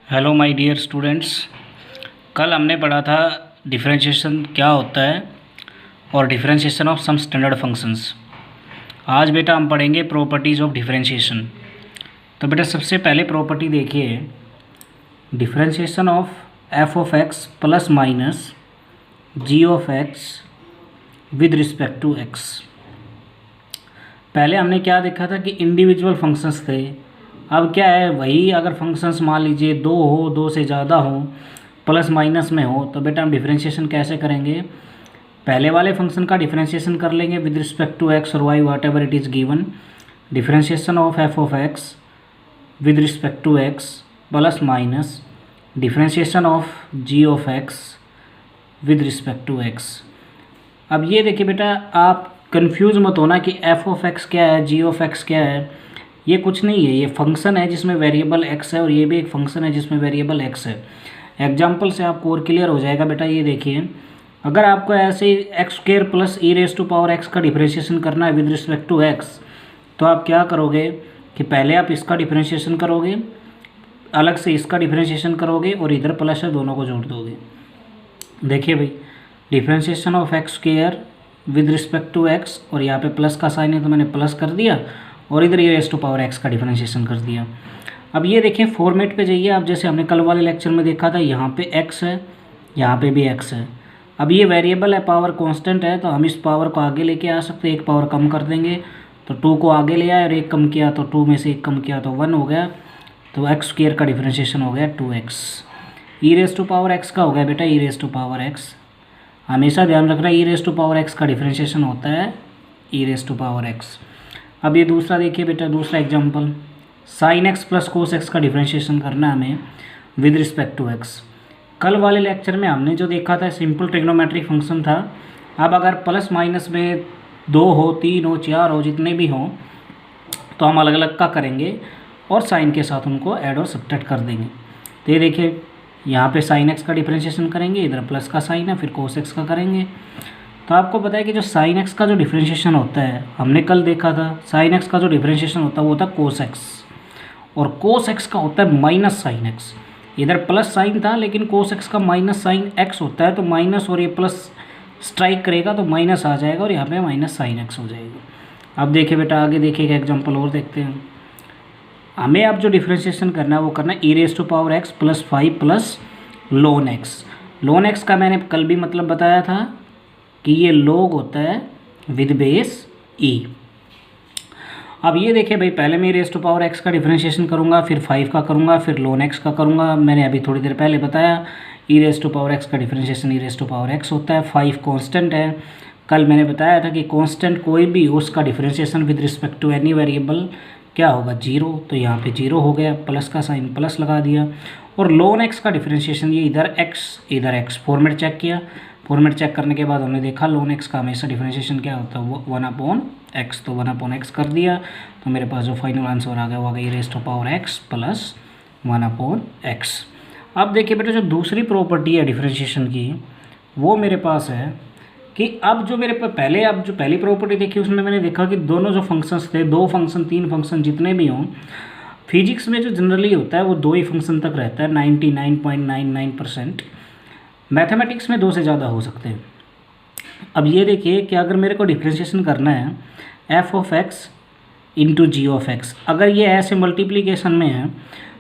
Hello my dear students. कल हमने पढ़ा था डिफरेंशिएशन क्या होता है और differentiation of some standard functions. आज बेटा हम पढ़ेंगे प्रॉपर्टीज़ ऑफ डिफरेंशिएशन। तो बेटा सबसे पहले प्रॉपर्टी देखिए, differentiation of F of X plus minus G of X with respect to X. पहले हमने क्या देखा था कि इंडिविजुअल फंक्शंस थे। अब क्या है, वही अगर फंक्शंस मान लीजिए दो हो, दो से ज़्यादा हो, प्लस माइनस में हो, तो बेटा हम डिफरेंशिएशन कैसे करेंगे। पहले वाले फंक्शन का डिफरेंशिएशन कर लेंगे विद रिस्पेक्ट टू एक्स और Y whatever it is given. Differentiation of F of X with respect to X plus minus differentiation of G of X with respect to X. अब ये देखिए बेटा, आप confuse मत होना कि F of x क्या है, जी ऑफ एक्स क्या है। ये कुछ नहीं है, ये फंक्शन है जिसमें वेरिएबल एक्स है और ये भी एक फंक्शन है जिसमें वेरिएबल एक्स है। एग्जाम्पल से आपको और क्लियर हो जाएगा बेटा। ये देखिए, अगर आपको ऐसे X square plus E raise to power x का डिफरेंशिएशन करना है विद रिस्पेक्ट टू एक्स, तो आप क्या करोगे कि पहले आप इसका डिफरेंशिएशन करोगे, अलग से इसका डिफरेंशिएशन करोगे और इधर प्लस है, दोनों को जोड़ दोगे। देखिए भाई, differentiation of X square with respect to X, और यहाँ पे प्लस का साइन है तो मैंने प्लस कर दिया, और इधर ये रेज़ टू पावर एक्स का डिफरेंशिएशन कर दिया। अब ये देखिए फॉर्मेट पे जाइए आप, जैसे हमने कल वाले लेक्चर में देखा था, यहाँ पे एक्स है, यहाँ पे भी एक्स है। अब ये वेरिएबल है, पावर कांस्टेंट है, तो हम इस पावर को आगे लेके आ सकते हैं, एक पावर कम कर देंगे तो 2 को आगे ले आए और एक कम किया तो 2 में से एक कम किया तो 1 हो गया। तो एक्स स्क्वायर का डिफरेंशिएशन हो गया 2x। E raise to power x का हो गया बेटा E raise to power X. हमेशा ध्यान रखना, E raise to power x का डिफरेंशिएशन होता है E raise to power X. अब ये दूसरा देखिए बेटा, दूसरा example, sine X plus cos X का डिफरेंशिएशन करना है हमें विद रिस्पेक्ट टू एक्स। कल वाले लेक्चर में हमने जो देखा था सिंपल ट्रिग्नोमेट्रिक फंक्शन था। अब अगर प्लस माइनस में 2 हो, 3 हो, 4 हो, जितने भी हों, तो हम अलग अलग का करेंगे और साइन के साथ उनको ऐड और सब्ट्रैक्ट कर देंगे। तो ये देखिए, यहाँ पे साइन एक्स का डिफरेंशिएशन करेंगे, इधर प्लस का साइन है, फिर कोस एक्स का करेंगे। तो आपको पता है कि जो साइन एक्स का जो डिफरेंशिएशन होता है, हमने कल देखा था, साइन एक्स का जो डिफरेंशिएशन होता है वो होता है कोस एक्स, और कोस एक्स का होता है माइनस साइन एक्स। इधर प्लस साइन था लेकिन कोस एक्स का माइनस साइन एक्स होता है, तो माइनस और ये प्लस स्ट्राइक करेगा तो माइनस आ जाएगा और यहाँ पे माइनस साइन एक्स हो जाएगा। अब देखिए बेटा, आगे देखिए एक एग्जाम्पल और देखते हैं। हमें अब जो डिफरेंशिएशन करना है वो करना है E raise to power X plus 5 plus ln X. ln X का मैंने कल भी मतलब बताया था कि ये log होता है विद बेस e। अब ये देखिए भाई, पहले मैं रेज़ टू पावर एक्स का डिफरेंशिएशन करूँगा, फिर 5 का करूँगा, फिर ln एक्स का करूँगा। मैंने अभी थोड़ी देर पहले बताया e raise to power x का differentiation e raise to power x होता है। 5 कांस्टेंट है। कल मैंने बताया था कि कांस्टेंट कोई भी उसका differentiation with respect to any variable क्या होगा, 0। तो यहाँ पे 0 हो गया, प्लस का साइन प्लस लगा दिया। और ln एक्स का डिफरेंशिएशन ये इधर x फॉर्मेट चेक किया। फॉर्मेट चेक करने के बाद हमने देखा ln एक्स का हमेशा डिफरेंशिएशन क्या होता है, वो 1/x, तो 1/x कर दिया। तो मेरे पास जो फाइनल आंसर आ गया वो आ गया E raise to power X plus 1/x। अब देखिए बेटा, जो दूसरी प्रॉपर्टी है डिफरेंशिएशन की, वो मेरे पास है कि अब जो मेरे पास पहले, अब जो पहली प्रॉपर्टी देखी उसमें मैंने देखा कि दोनों जो फंक्शंस थे, 2 फंक्शन 3 फंक्शन जितने भी हों, फिजिक्स में जो जनरली होता है वो 2 ही फंक्शन तक रहता है 99.99%। मैथमेटिक्स में 2 से ज़्यादा हो सकते हैं। अब ये देखिए कि अगर मेरे को डिफरेंशिएशन करना है F of X into G of X, अगर ये ऐसे मल्टीप्लिकेशन में है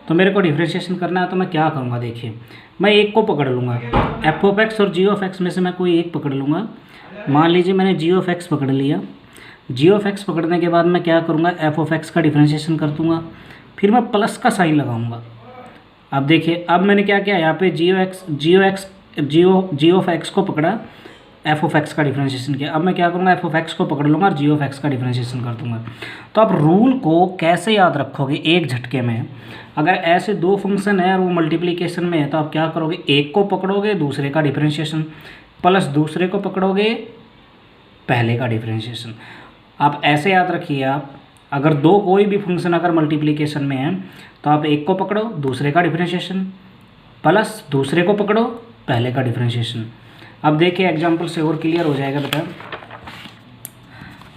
तो मेरे को डिफरेंशिएशन करना है, तो मैं क्या करूँगा। देखिए, मैं एक को पकड़ लूँगा, एफ ऑफ एक्स और जी ऑफ एक्स में से मैं कोई एक पकड़ लूँगा। मान लीजिए मैंने जी ऑफ एक्स पकड़ लिया। जी ऑफ एक्स पकड़ने के बाद मैं क्या करूँगा, एफ ऑफ एक्स का डिफरेंशिएशन कर दूँगा, फिर मैं प्लस का साइन लगाऊंगा। अब देखिए, अब मैंने क्या किया, यहाँ पे जी ऑफ एक्स को पकड़ा, एफ ऑफ एक्स का डिफरेंशिएशन किया। अब मैं क्या करूँगा, एफ ऑफ एक्स को पकड़ लूँगा और जी ऑफ एक्स का डिफरेंशिएशन कर दूँगा। तो आप रूल को कैसे याद रखोगे एक झटके में। अगर ऐसे 2 फंक्शन है और वो मल्टीप्लिकेशन में है, तो आप क्या करोगे, एक को पकड़ोगे दूसरे का डिफरेंशिएशन, प्लस दूसरे को पकड़ोगे पहले का डिफरेंशिएशन। आप ऐसे याद रखिए, आप अगर 2 कोई भी फंक्शन अगर मल्टीप्लिकेशन में है तो आप एक को पकड़ो दूसरे का डिफरेंशिएशन, प्लस दूसरे को पकड़ो पहले का डिफरेंशिएशन। अब देखिए एग्जांपल से और क्लियर हो जाएगा बेटा।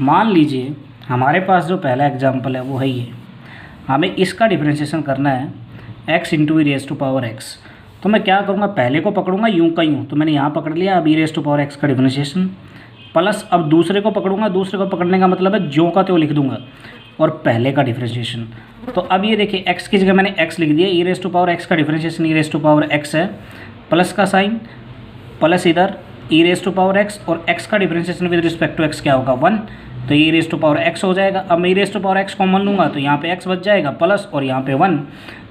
मान लीजिए हमारे पास जो पहला एग्जांपल है वो है ये, हमें इसका डिफरेंशिएशन करना है X into E raise to power X. तो मैं क्या करूँगा, पहले को पकड़ूंगा यूँ का यूँ, तो मैंने यहाँ पकड़ लिया। अब ई रेस टू पावर एक्स का डिफरेंशिएशन प्लस अब दूसरे को पकड़ूंगा, दूसरे को पकड़ने का मतलब है जो का तो लिख दूंगा और पहले का डिफरेंशिएशन। तो अब ये देखिए एक्स की जगह मैंने एक्स लिख दिया, e raise to power x का differentiation e raise to power x है, प्लस का साइन प्लस इधर e raise to power x और एक्स का differentiation with respect to x क्या होगा 1, तो e raise to power x हो जाएगा। अब मैं e raise to power x common लूँगा तो यहाँ पे एक्स बच जाएगा प्लस और यहाँ पे 1,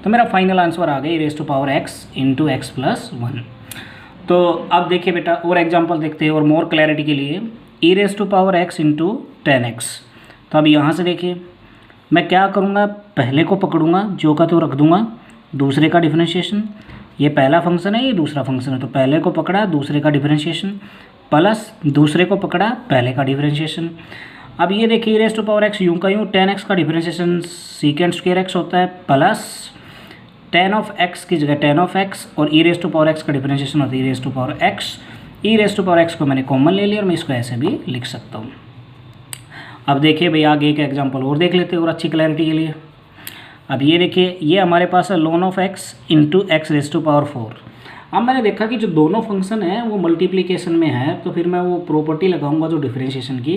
तो मेरा फाइनल आंसर आ गया e raise to power x into x plus 1। तो अब देखिए बेटा और एग्जांपल देखते हैं और मोर क्लैरिटी के लिए, e raise to power x into 10x। तो अब यहाँ से देखिए मैं क्या करूँगा, पहले को पकड़ूंगा जो का तो रख दूंगा, दूसरे का डिफरेंशिएशन, ये पहला फंक्शन है ये दूसरा फंक्शन है, तो पहले को पकड़ा दूसरे का डिफरेंशिएशन प्लस दूसरे को पकड़ा पहले का डिफरेंशिएशन। अब ये देखिए ई रेस टू पावर एक्स यूँ का यूँ 10x का डिफरेंशिएशन सीकेंड स्क्वायर एक्स होता है प्लस 10 ऑफ x की जगह 10 ऑफ x और e raise to power x का डिफरेंशिएशन होता है e raise to power x। E raise to power x को मैंने कॉमन ले लिया और मैं इसको ऐसे भी लिख सकता हूँ। अब देखिए भाई आगे एक एग्जांपल और देख लेते हैं और अच्छी क्लैरिटी के लिए। अब ये देखिए ये हमारे पास है ln of x into X raise to power 4। अब मैंने देखा कि जो दोनों फंक्शन है वो मल्टीप्लिकेशन में है, तो फिर मैं वो प्रॉपर्टी लगाऊंगा जो डिफरेंशिएशन की,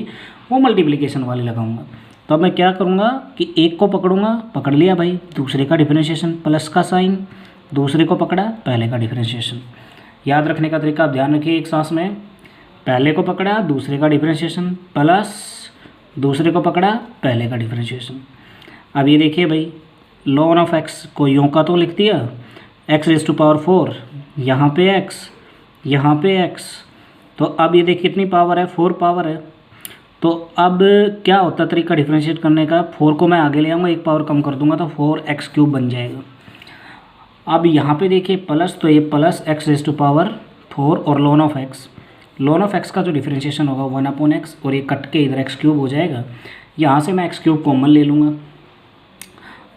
वो मल्टीप्लिकेशन वाली लगाऊंगा। तो अब मैं क्या करूँगा कि एक को पकड़ूंगा, पकड़ लिया भाई, दूसरे का डिफरेंशिएशन प्लस का साइन, दूसरे को पकड़ा पहले का डिफरेंशिएशन। याद रखने का तरीका आप ध्यान रखिए, एक सांस में पहले को पकड़ा दूसरे का डिफरेंशिएशन प्लस दूसरे को पकड़ा पहले का डिफरेंशिएशन। अब ये देखिए भाई ln ऑफ x को यूँ का तो लिख दिया, एक्स रेस टू पावर 4, यहाँ पे x यहाँ पे x, तो अब ये देखिए कितनी पावर है 4 पावर है। तो अब क्या होता है तरीका डिफरेंशिएट करने का, 4 को मैं आगे ले आऊँगा, एक पावर कम कर दूंगा तो 4x³ बन जाएगा। अब यहाँ पे देखिए प्लस, तो ये plus X raise to power 4 और ln ऑफ x का जो डिफरेंशिएशन होगा 1/x और ये कट के इधर x³ हो जाएगा। यहाँ से मैं x³ कॉमन ले लूँगा,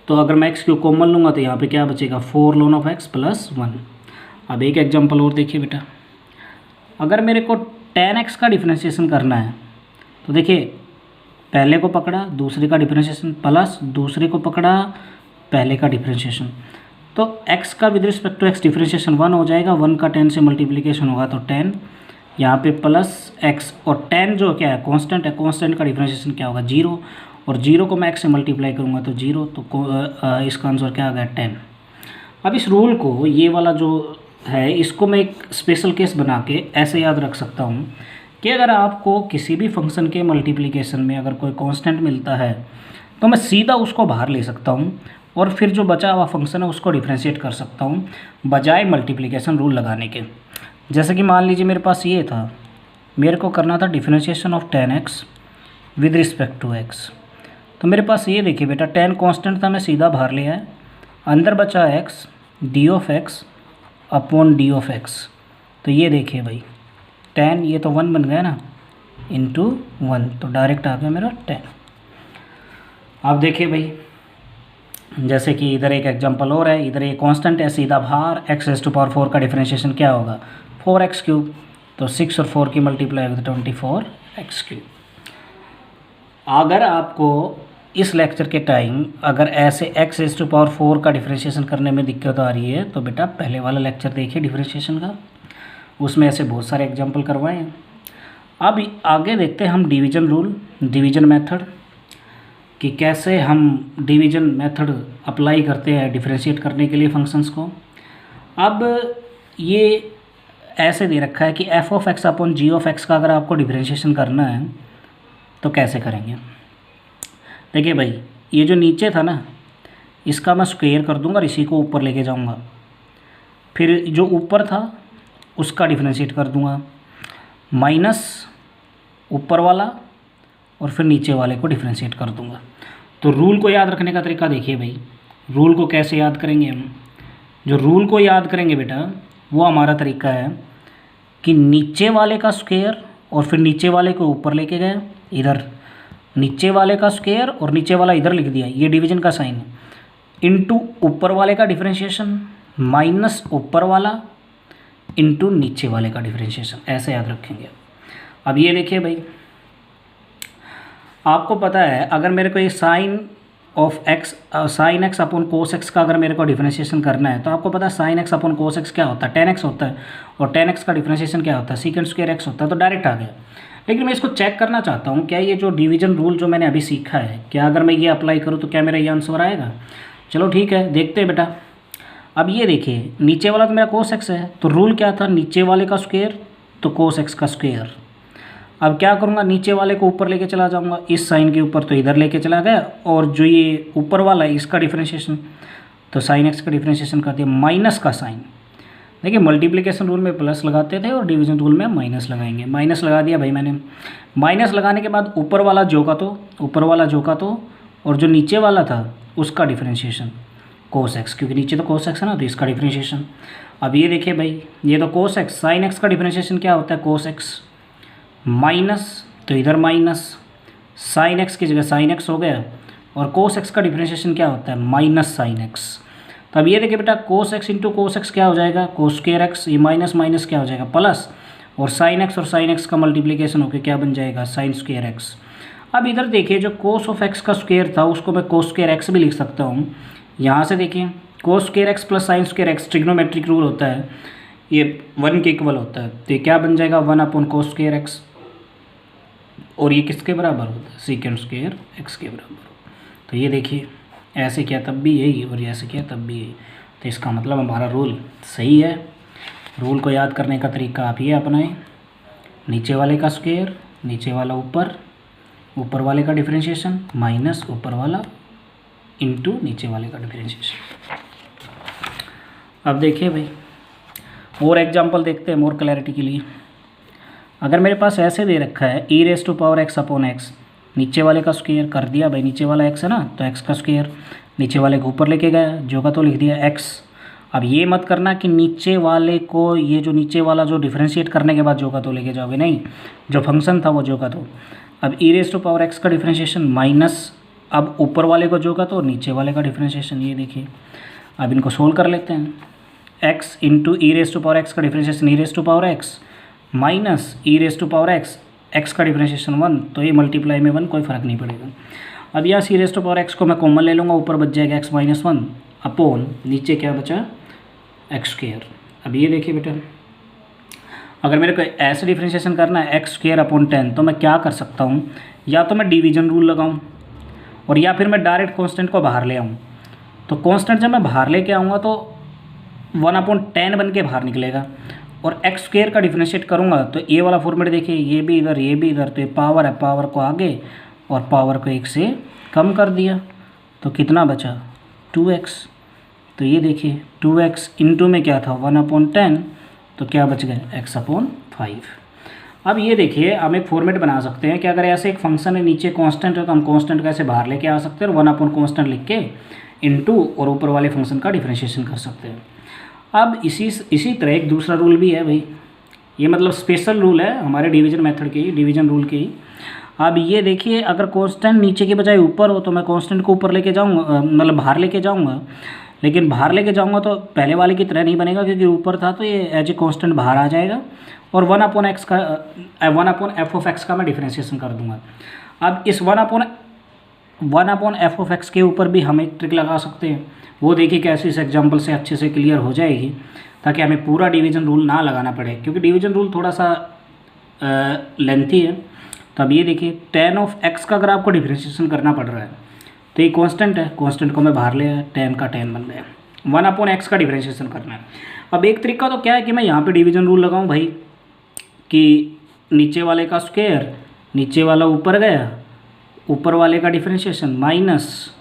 तो अगर मैं x³ कॉमन लूँगा तो यहाँ पे क्या बचेगा 4 ln ऑफ x प्लस 1। अब एक एग्जांपल और देखिए बेटा, अगर मेरे को 10x का डिफरेंशिएशन करना है तो देखिए पहले को पकड़ा दूसरे का डिफरेंशिएशन प्लस दूसरे को पकड़ा पहले का डिफरेंशिएशन, तो x का with respect to x differentiation 1 हो जाएगा, 1 का 10 से मल्टीप्लिकेशन होगा तो 10, यहाँ पे प्लस x और 10 जो क्या है कांस्टेंट है, कांस्टेंट का डिफरेंशिएशन क्या होगा 0, और 0 को मैं x से मल्टीप्लाई करूँगा तो 0, तो इसका आंसर क्या आ गया 10। अब इस रूल को ये वाला जो है इसको मैं एक स्पेशल केस बना के ऐसे याद रख सकता हूँ कि अगर आपको किसी भी फंक्शन के मल्टीप्लिकेशन में अगर कोई कांस्टेंट मिलता है तो मैं सीधा उसको बाहर ले सकता हूँ और फिर जो बचा हुआ फंक्शन है उसको डिफरेंशिएट कर सकता हूँ बजाय मल्टीप्लिकेशन रूल लगाने के। जैसे कि मान लीजिए मेरे पास ये था, मेरे को करना था differentiation of 10x with respect to x, तो मेरे पास ये देखिए बेटा 10 कांस्टेंट था, मैं सीधा बाहर लिया है, अंदर बचा x d of x upon d of x, तो ये देखिए भाई 10 ये तो 1 बन गया ना इंटू 1, तो डायरेक्ट आ गया मेरा 10। अब देखिए भाई जैसे कि इधर एक एग्जांपल और है, इधर ये कांस्टेंट है सीधा बाहर, x रेज़ टू पावर 4 का डिफरेंशिएशन क्या होगा 4x³, तो 6 और 4 की मल्टीप्लाई होगी तो 24x³। अगर आपको इस लेक्चर के टाइम अगर ऐसे x रेज़ टू पावर 4 का डिफरेंशिएशन करने में दिक्कत आ रही है तो बेटा पहले वाला लेक्चर देखिए डिफरेंशिएशन का, उसमें ऐसे बहुत सारे एग्जाम्पल करवाए हैं। अब आगे देखते हैं हम डिवीज़न रूल, डिवीज़न मेथड, कि कैसे हम डिवीज़न मेथड अप्लाई करते हैं डिफरेंशिएट करने के लिए फंक्शंस को। अब ये ऐसे दे रखा है कि f of x upon g of x का अगर आपको डिफरेंशिएशन करना है तो कैसे करेंगे। देखिए भाई ये जो नीचे था ना इसका मैं स्क्वायर कर दूंगा और इसी को ऊपर लेके जाऊंगा, फिर जो ऊपर था उसका डिफरेंशिएट कर दूंगा माइनस ऊपर वाला और फिर नीचे वाले को डिफरेंशिएट कर दूंगा। तो रूल को याद रखने का तरीका देखिए भाई, रूल को कैसे याद करेंगे हम, जो रूल को याद करेंगे बेटा वो हमारा तरीका है कि नीचे वाले का स्क्वायर और फिर नीचे वाले को ऊपर लेके गए, इधर नीचे वाले का स्क्वायर और नीचे वाला इधर लिख दिया, ये डिवीजन का साइन, इनटू ऊपर वाले का डिफरेंशिएशन माइनस ऊपर वाला इनटू नीचे वाले का डिफरेंशिएशन, ऐसे याद रखेंगे। अब ये देखिए भाई आपको पता है अगर मेरे को ये sine of X sine X upon cos X का अगर मेरे को डिफरेंशिएशन करना है तो आपको पता है sign X upon cos x क्या होता है, टेन एक्स होता है, और टेन एक्स का डिफरेंशिएशन क्या होता है, सीकेंड स्क्वायर एक्स होता है, तो डायरेक्ट आ गया। लेकिन मैं इसको चेक करना चाहता हूँ क्या ये जो डिवीजन रूल जो मैंने अभी सीखा है, क्या अगर मैं ये अप्लाई करूँ तो क्या मेरा ये आंसर आएगा। चलो ठीक है, देखते हैं बेटा। अब ये देखिए, नीचे वाला तो मेरा कोस एक्स है, तो रूल क्या था, नीचे वाले का स्क्वायर तो कोस एक्स का स्क्वायर। अब क्या करूँगा, नीचे वाले को ऊपर लेके चला जाऊँगा, इस साइन के ऊपर तो इधर लेके चला गया, और जो ये ऊपर वाला है इसका डिफरेंशिएशन, तो साइन एक्स का डिफरेंशिएशन कर दिया, माइनस का साइन। देखिए मल्टीप्लिकेशन रूल में प्लस लगाते थे और डिवीजन रूल में माइनस लगाएंगे, माइनस लगा दिया भाई मैंने। माइनस लगाने के बाद ऊपर वाला जो का तो, ऊपर वाला जो का तो, और जो नीचे वाला था उसका डिफरेंशिएशन कोस एक्स, क्योंकि नीचे तो कोस एक्स है ना, तो इसका डिफरेंशिएशन। अब ये देखिए भाई, ये तो कोस एक्स, साइन एक्स का डिफरेंशिएशन क्या होता है, कोस एक्स माइनस, तो इधर माइनस, साइन एक्स की जगह साइन एक्स हो गया, और कोस एक्स का डिफरेंशिएशन क्या होता है, माइनस साइन एक्स। तो अब ये देखिए बेटा, cos x into cos x क्या हो जाएगा, कोस स्क्वायर एक्स, ये माइनस माइनस क्या हो जाएगा, प्लस, और साइन एक्स का मल्टीप्लिकेशन होकर क्या बन जाएगा, साइन स्क्वायर एक्स। अब इधर देखिए, जो कोस ऑफ एक्स का स्क्वायर था उसको मैं कोस स्क्वायर एक्स भी लिख सकता हूँ। यहाँ से देखिए, cos square x plus sine square x trigonometric rule होता है, ये 1 के इक्वल होता है, तो ये क्या बन जाएगा, 1 अपॉन कोस स्क्वायर एक्स, और ये किसके बराबर होता है, सीकेंड स्क्वायर एक्स के बराबर। तो ये देखिए, ऐसे किया तब भी यही और ऐसे किया तब भी यही, तो इसका मतलब हमारा रूल सही है। रूल को याद करने का तरीका आप ये अपनाएं, नीचे वाले का स्क्वायर, नीचे वाला ऊपर, ऊपर वाले का डिफरेंशिएशन माइनस ऊपर वाला इंटू नीचे वाले का डिफरेंशिएशन। अब देखिए भाई, और एग्जांपल देखते हैं मोर क्लैरिटी के लिए। अगर मेरे पास ऐसे दे रखा है e raise to power x upon x, नीचे वाले का स्क्वायर कर दिया भाई, नीचे वाला एक्स है ना, तो एक्स का स्क्वायर, नीचे वाले को ऊपर लेके गया, जो का तो लिख दिया एक्स। अब ये मत करना कि नीचे वाले को, ये जो नीचे वाला जो डिफरेंशिएट करने के बाद जो का तो लेके जाओगे, नहीं, जो फंक्शन था वो जो का तो। अब ई रेस टू पावर एक्स का डिफरेंशिएशन माइनस, अब ऊपर वाले को जो का तो, नीचे वाले का डिफरेंशिएशन, ये देखिए। अब इनको सोल्व कर लेते हैं, x into E raise to power x का differentiation e raise to power x minus e raise to power x, x का डिफरेंशिएशन 1, तो ये मल्टीप्लाई में 1, कोई फ़र्क नहीं पड़ेगा। अब यहाँ सी रेस टू पावर एक्स को मैं कॉमन ले लूँगा, ऊपर बच जाएगा एक्स माइनस 1 अपॉन नीचे क्या बचा, एक्स स्क्वायर। अब ये देखिए बेटा, अगर मेरे को ऐसे डिफरेंशिएशन करना है एक्स स्क्वायर अपॉन 10, तो मैं क्या कर सकता हूँ, या तो मैं डिवीजन रूल लगाऊँ, और या फिर मैं डायरेक्ट कॉन्स्टेंट को बाहर ले आऊँ। तो कॉन्स्टेंट जब मैं बाहर लेके आऊँगा तो 1/10 बन के बाहर निकलेगा, और एक्स स्क्वायर का डिफरेंशिएट करूँगा तो ये वाला फॉर्मेट देखिए, ये भी इधर ये भी इधर, तो ये पावर है, पावर को आगे और पावर को 1 से कम कर दिया, तो कितना बचा 2x। तो ये देखिए 2x इंटू में क्या था 1/10, तो क्या बच गया x/5। अब ये देखिए, हम एक फॉर्मेट बना सकते हैं कि अगर ऐसे एक फंक्शन है, नीचे कांस्टेंट है, तो हम कांस्टेंट को ऐसे बाहर लेके आ सकते हैं और 1/कांस्टेंट लिख के इंटू और ऊपर वाले फंक्शन का डिफरेंशिएशन कर सकते हैं। अब इसी तरह एक दूसरा रूल भी है भाई, ये मतलब स्पेशल रूल है हमारे डिवीजन मेथड के ही, डिवीजन रूल के ही। अब ये देखिए, अगर कांस्टेंट नीचे के बजाय ऊपर हो तो मैं कांस्टेंट को ऊपर लेके जाऊँगा, मतलब बाहर लेके जाऊँगा, लेकिन बाहर लेके जाऊँगा तो पहले वाले की तरह नहीं बनेगा, क्योंकि ऊपर था तो ये एज ए कांस्टेंट बाहर आ जाएगा, और 1/x का 1/f(x) का मैं डिफरेंशिएशन कर दूँगा। अब इस 1/f(x) के ऊपर भी हम एक ट्रिक लगा सकते हैं, वो देखिए कैसे इस एग्जांपल से अच्छे से क्लियर हो जाएगी, ताकि हमें पूरा डिवीजन रूल ना लगाना पड़े, क्योंकि डिवीजन रूल थोड़ा सा लेंथी है। तो अब ये देखिए, tan ऑफ x का अगर आपको डिफरेंशिएशन करना पड़ रहा है, तो ये कांस्टेंट है, कांस्टेंट को मैं बाहर ले आया, tan का tan बन गया, 1/x का डिफरेंशिएशन करना है। अब एक तरीका तो क्या है कि मैं यहाँ पे डिवीजन रूल लगाऊँ भाई, कि नीचे वाले का स्क्वायर, नीचे वाला ऊपर गया, ऊपर वाले का डिफरेंशिएशन माइनस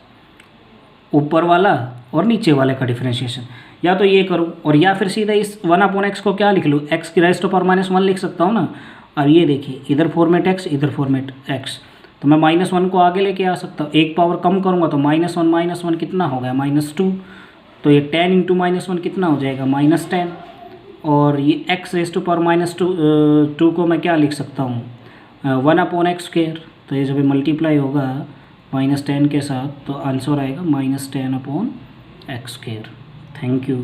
ऊपर वाला और नीचे वाले का डिफरेंशिएशन, या तो ये करूँ, और या फिर सीधा इस 1/x को क्या लिख लूँ, x की राइज टू पावर -1 लिख सकता हूँ ना। अब ये देखिए, इधर फॉर्मेट x, इधर फॉर्मेट x, तो मैं -1 को आगे लेके आ सकता हूँ, एक पावर कम करूँगा तो -1 कितना हो गया, -2, तो ये 10 इंटू -1 कितना हो जाएगा, -10, और ये x रेज टू पावर -2 को मैं क्या लिख सकता हूँ, 1/x², तो ये जब मल्टीप्लाई होगा -10 के साथ तो आंसर आएगा -10/x²। Thank you.